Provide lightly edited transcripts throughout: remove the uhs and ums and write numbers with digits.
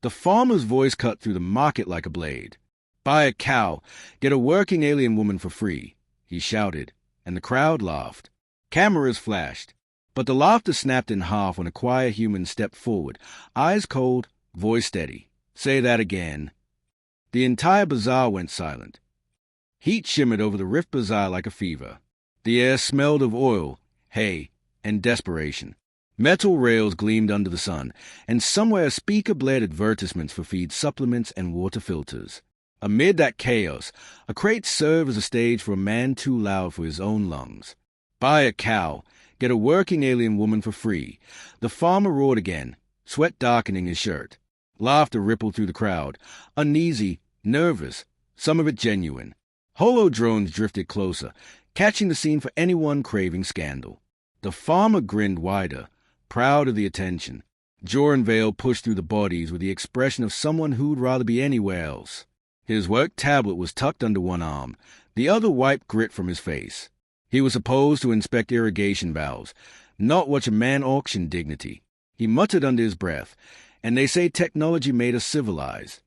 The farmer's voice cut through the market like a blade. "Buy a cow, get a working alien woman for free," he shouted, and the crowd laughed. Cameras flashed, but the laughter snapped in half when a quiet human stepped forward, eyes cold, voice steady. "Say that again." The entire bazaar went silent. Heat shimmered over the Rift Bazaar like a fever. The air smelled of oil, hay, and desperation. Metal rails gleamed under the sun, and somewhere a speaker blared advertisements for feed supplements and water filters. Amid that chaos, a crate served as a stage for a man too loud for his own lungs. "Buy a cow, get a working alien woman for free." The farmer roared again, sweat darkening his shirt. Laughter rippled through the crowd, uneasy, nervous, some of it genuine. Holo drones drifted closer, catching the scene for anyone craving scandal. The farmer grinned wider, proud of the attention. Joran Vale pushed through the bodies with the expression of someone who'd rather be anywhere else. His work tablet was tucked under one arm, the other wiped grit from his face. He was supposed to inspect irrigation valves, not watch a man auction dignity. He muttered under his breath, "And they say technology made us civilized."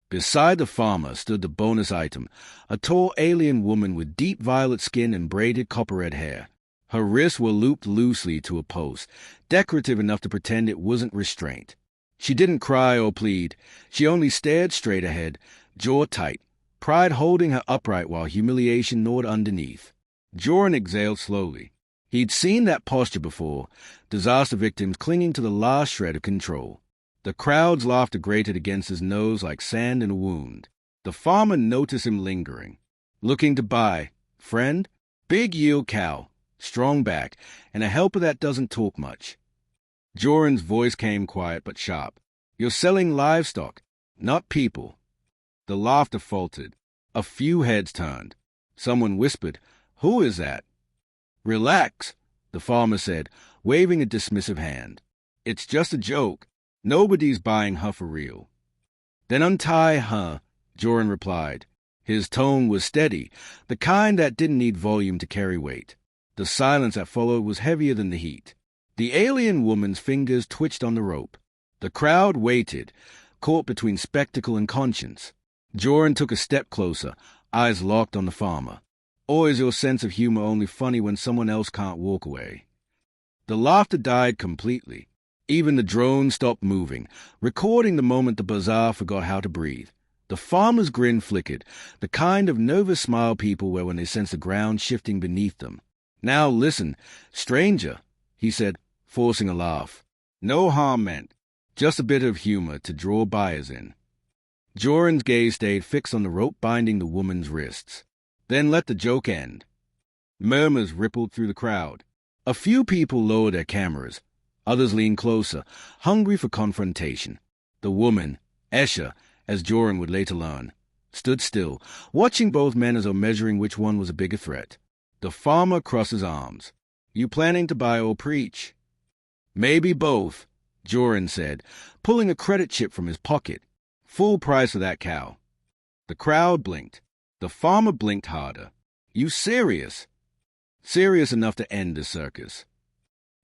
Beside the farmer stood the bonus item, a tall alien woman with deep violet skin and braided copper-red hair. Her wrists were looped loosely to a post, decorative enough to pretend it wasn't restraint. She didn't cry or plead. She only stared straight ahead, jaw tight, pride holding her upright while humiliation gnawed underneath. Joran exhaled slowly. He'd seen that posture before, disaster victims clinging to the last shred of control. The crowd's laughter grated against his nose like sand in a wound. The farmer noticed him lingering. "Looking to buy. Friend? Big yield cow, strong back, and a helper that doesn't talk much." Joran's voice came quiet but sharp. "You're selling livestock, not people." The laughter faltered. A few heads turned. Someone whispered, "Who is that?" "Relax," the farmer said, waving a dismissive hand. "It's just a joke. Nobody's buying her for real." "Then untie her," Joran replied. His tone was steady, the kind that didn't need volume to carry weight. The silence that followed was heavier than the heat. The alien woman's fingers twitched on the rope. The crowd waited, caught between spectacle and conscience. Joran took a step closer, eyes locked on the farmer. "Or is your sense of humor only funny when someone else can't walk away?" The laughter died completely. Even the drone stopped moving, recording the moment the bazaar forgot how to breathe. The farmer's grin flickered, the kind of nervous smile people wear when they sense the ground shifting beneath them. "Now listen, stranger," he said, forcing a laugh. "No harm meant, just a bit of humor to draw buyers in." Joran's gaze stayed fixed on the rope binding the woman's wrists. "Then let the joke end." Murmurs rippled through the crowd. A few people lowered their cameras. Others leaned closer, hungry for confrontation. The woman, Escher, as Joran would later learn, stood still, watching both men as though measuring which one was a bigger threat. The farmer crossed his arms. "You planning to buy or preach?" "Maybe both," Joran said, pulling a credit chip from his pocket. "Full price of that cow." The crowd blinked. The farmer blinked harder. "You serious?" "Serious enough to end the circus."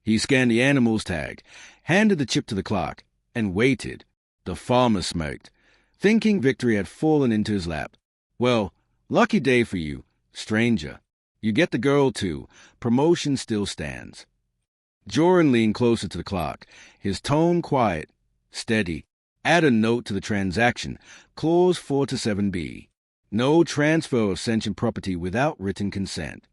He scanned the animal's tag, handed the chip to the clerk, and waited. The farmer smirked, thinking victory had fallen into his lap. "Well, lucky day for you, stranger. You get the girl, too. Promotion still stands." Joran leaned closer to the clerk, his tone quiet, steady. "Add a note to the transaction, clause 4 to 7b. No transfer of sentient property without written consent."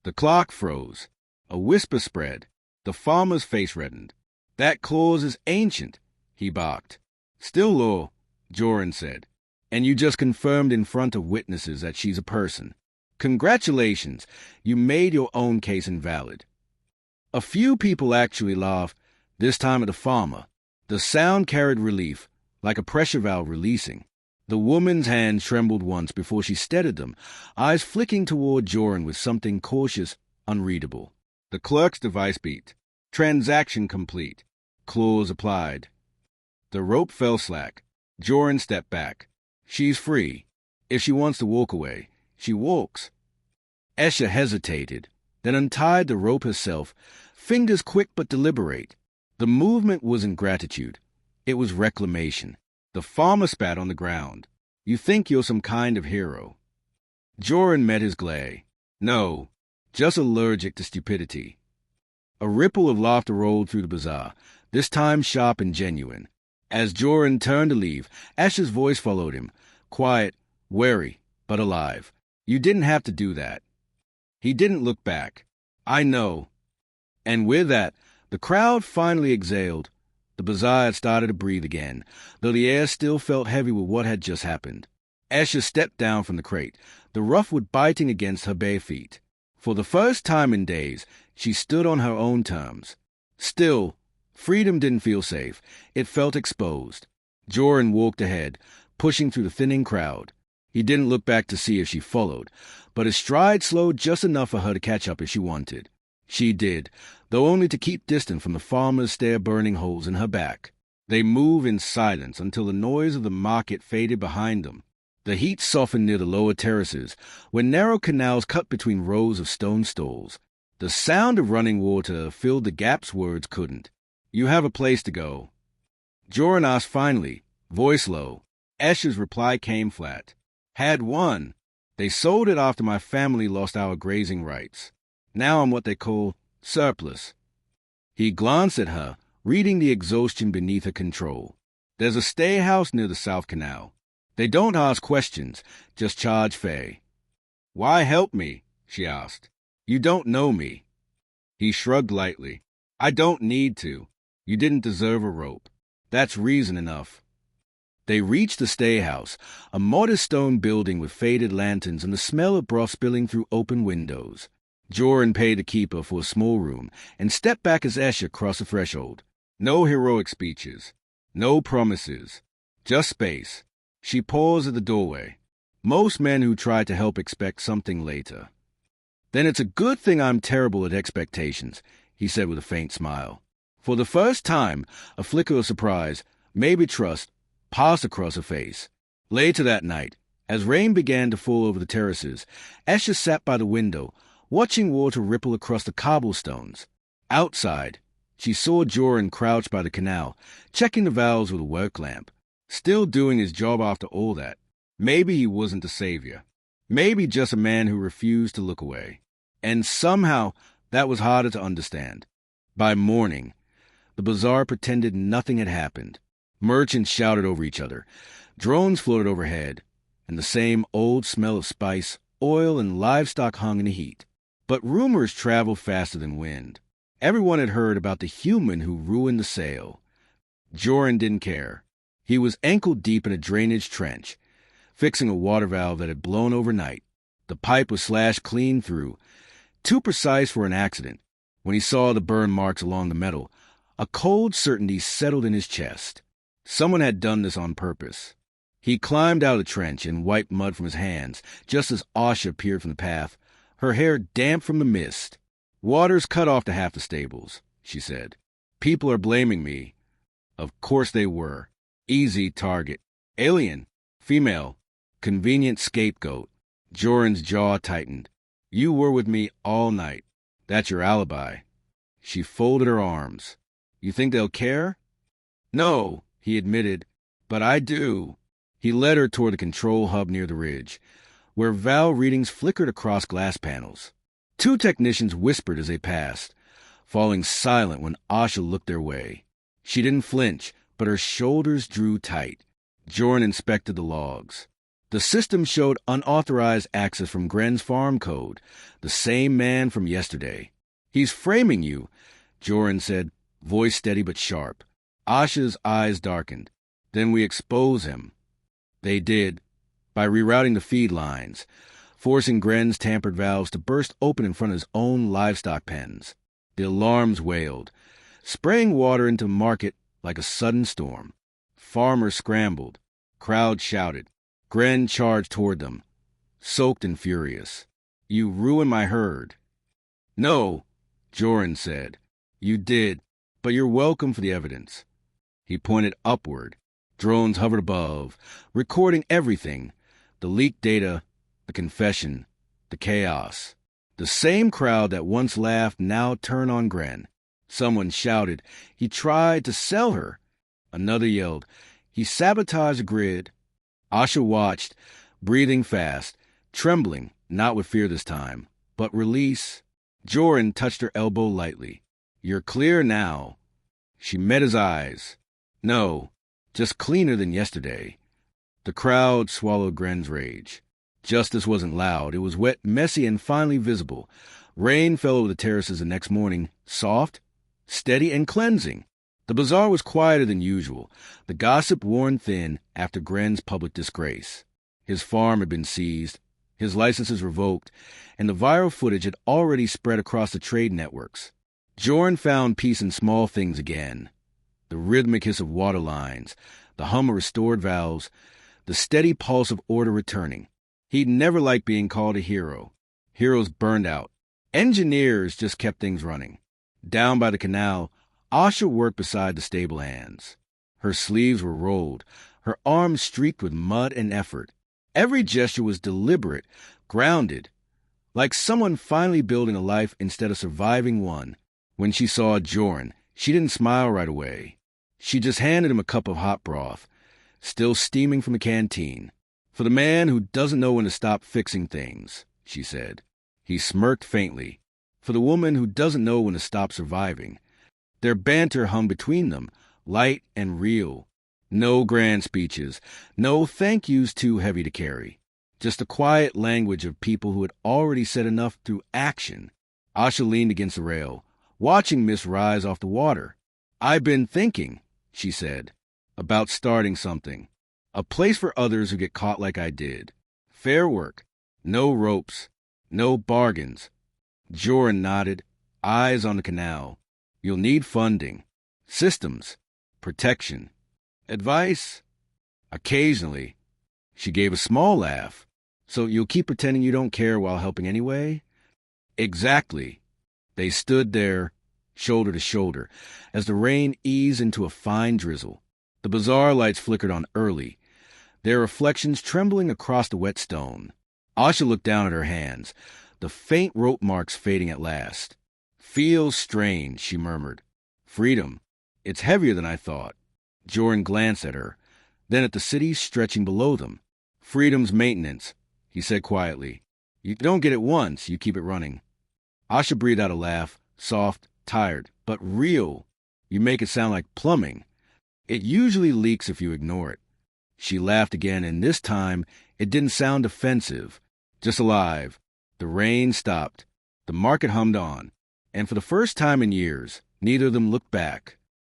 The clerk froze. A whisper spread. The farmer's face reddened. "That clause is ancient," he barked. "Still law," Joran said. "And you just confirmed in front of witnesses that she's a person. Congratulations, you made your own case invalid." A few people actually laughed, this time at the farmer. The sound carried relief, like a pressure valve releasing. The woman's hands trembled once before she steadied them, eyes flicking toward Joran with something cautious, unreadable. The clerk's device beeped. "Transaction complete. Clause applied." The rope fell slack. Joran stepped back. "She's free. If she wants to walk away, she walks." Escher hesitated, then untied the rope herself, fingers quick but deliberate. The movement wasn't gratitude. It was reclamation. The farmer spat on the ground. You think you're some kind of hero. Joran met his glare. No, just allergic to stupidity. A ripple of laughter rolled through the bazaar, this time sharp and genuine. As Joran turned to leave, Ash's voice followed him, quiet, wary, but alive. You didn't have to do that. He didn't look back. I know. And with that, the crowd finally exhaled. The bazaar had started to breathe again, though the air still felt heavy with what had just happened. Esha stepped down from the crate, the rough wood biting against her bare feet. For the first time in days, she stood on her own terms. Still, freedom didn't feel safe. It felt exposed. Joran walked ahead, pushing through the thinning crowd. He didn't look back to see if she followed, but his stride slowed just enough for her to catch up if she wanted. She did, though only to keep distant from the farmer's stare-burning holes in her back. They moved in silence until the noise of the market faded behind them. The heat softened near the lower terraces, where narrow canals cut between rows of stone stalls. The sound of running water filled the gaps words couldn't. You have a place to go. Joran asked finally, voice low. Esha's reply came flat. Had one. They sold it after my family lost our grazing rights. Now I'm what they call surplus. He glanced at her, reading the exhaustion beneath her control. There's a stay house near the South Canal. They don't ask questions, just charge fare. Why help me? She asked. You don't know me. He shrugged lightly. I don't need to. You didn't deserve a rope. That's reason enough. They reached the stay house, a modest stone building with faded lanterns and the smell of broth spilling through open windows. Joran paid the keeper for a small room and stepped back as Esha crossed the threshold. No heroic speeches. No promises. Just space. She paused at the doorway. Most men who try to help expect something later. Then it's a good thing I'm terrible at expectations, he said with a faint smile. For the first time, a flicker of surprise, maybe trust, passed across her face. Later that night, as rain began to fall over the terraces, Esha sat by the window, watching water ripple across the cobblestones. Outside, she saw Joran crouched by the canal, checking the valves with a work lamp. Still doing his job after all that. Maybe he wasn't the savior. Maybe just a man who refused to look away. And somehow, that was harder to understand. By morning, the bazaar pretended nothing had happened. Merchants shouted over each other. Drones floated overhead, and the same old smell of spice, oil, and livestock hung in the heat. But rumors traveled faster than wind. Everyone had heard about the human who ruined the sale. Joran didn't care. He was ankle-deep in a drainage trench, fixing a water valve that had blown overnight. The pipe was slashed clean through, too precise for an accident. When he saw the burn marks along the metal, a cold certainty settled in his chest. Someone had done this on purpose. He climbed out of the trench and wiped mud from his hands, just as Asha appeared from the path, her hair damp from the mist. Water's cut off to half the stables, she said. People are blaming me. Of course they were. Easy target. Alien. Female. Convenient scapegoat. Joran's jaw tightened. You were with me all night. That's your alibi. She folded her arms. You think they'll care? No, he admitted, but I do. He led her toward the control hub near the ridge, where valve readings flickered across glass panels. Two technicians whispered as they passed, falling silent when Asha looked their way. She didn't flinch, but her shoulders drew tight. Joran inspected the logs. The system showed unauthorized access from Gren's farm code, the same man from yesterday. He's framing you, Joran said, voice steady but sharp. Asha's eyes darkened. Then we expose him. They did, by rerouting the feed lines, forcing Gren's tampered valves to burst open in front of his own livestock pens. The alarms wailed, spraying water into the market like a sudden storm. Farmers scrambled. Crowd shouted. Gren charged toward them, soaked and furious. You ruined my herd. No, Joran said. You did, but you're welcome for the evidence. He pointed upward. Drones hovered above, recording everything. The leaked data, the confession, the chaos. The same crowd that once laughed now turned on Gren. Someone shouted. He tried to sell her. Another yelled, "He sabotaged the grid." Asha watched, breathing fast, trembling, not with fear this time, but release. Joran touched her elbow lightly. "You're clear now." She met his eyes. "No, just cleaner than yesterday." The crowd swallowed Gren's rage. Justice wasn't loud. It was wet, messy, and finally visible. Rain fell over the terraces the next morning, soft, steady, and cleansing. The bazaar was quieter than usual, the gossip worn thin after Gren's public disgrace. His farm had been seized, his licenses revoked, and the viral footage had already spread across the trade networks. Joran found peace in small things again. The rhythmic hiss of water lines, the hum of restored valves, the steady pulse of order returning. He'd never liked being called a hero. Heroes burned out. Engineers just kept things running. Down by the canal, Asha worked beside the stable hands. Her sleeves were rolled, her arms streaked with mud and effort. Every gesture was deliberate, grounded, like someone finally building a life instead of surviving one. When she saw Joran, she didn't smile right away. She just handed him a cup of hot broth, still steaming from the canteen. "For the man who doesn't know when to stop fixing things," she said. He smirked faintly. "For the woman who doesn't know when to stop surviving." Their banter hung between them, light and real. No grand speeches, no thank yous too heavy to carry. Just the quiet language of people who had already said enough through action. Asha leaned against the rail, watching mist rise off the water. "I've been thinking," she said, "about starting something. A place for others who get caught like I did. Fair work. No ropes. No bargains." Joran nodded, eyes on the canal. "You'll need funding. Systems. Protection. Advice? Occasionally." She gave a small laugh. "So you'll keep pretending you don't care while helping anyway?" "Exactly." They stood there, shoulder to shoulder, as the rain eased into a fine drizzle. The bazaar lights flickered on early, their reflections trembling across the wet stone. Asha looked down at her hands, the faint rope marks fading at last. "Feels strange," she murmured. "Freedom. It's heavier than I thought." Joran glanced at her, then at the city stretching below them. "Freedom's maintenance," he said quietly. "You don't get it once, you keep it running." Asha breathed out a laugh, soft, tired, but real. "You make it sound like plumbing. It usually leaks if you ignore it." She laughed again, and this time it didn't sound offensive, just alive. The rain stopped. The market hummed on. And for the first time in years, neither of them looked back.